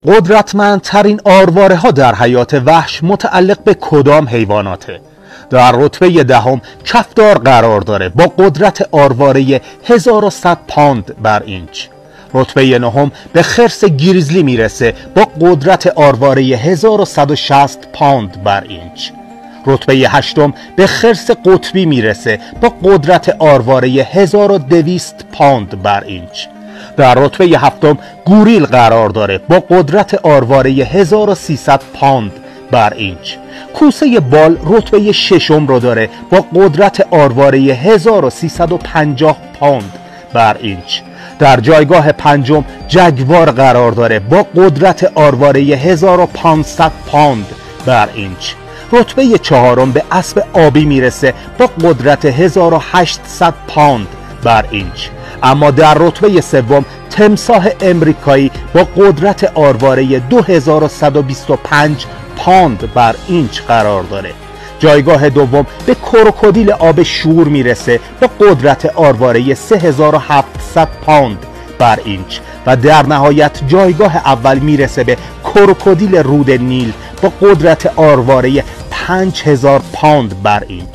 قدرتمندترین آرواره ها در حیات وحش متعلق به کدام حیواناته؟ در رتبه دهم کفدار قرار داره با قدرت آرواره 1100 پوند بر اینچ. رتبه نهم به خرس گریزلی میرسه با قدرت آرواره 1160 پوند بر اینچ. رتبه هشتم به خرس قطبی میرسه با قدرت آرواره 1200 پوند بر اینچ. در رتبه هفتم گوریل قرار داره با قدرت آرواره 1300 پوند بر اینچ. کوسه بال رتبه ششم رو داره با قدرت آرواره 1350 پوند بر اینچ. در جایگاه پنجم جگوار قرار داره با قدرت آرواره 1500 پوند بر اینچ. رتبه چهارم به اسب آبی میرسه با قدرت 1800 پوند بر اینچ. اما در رتبه سوم تمساح امریکایی با قدرت آرواره 2125 پوند بر اینچ قرار داره. جایگاه دوم به کروکودیل آب شور میرسه با قدرت آرواره 3700 پوند بر اینچ و در نهایت جایگاه اول میرسه به کروکودیل رود نیل با قدرت آرواره 5000 پوند بر اینچ.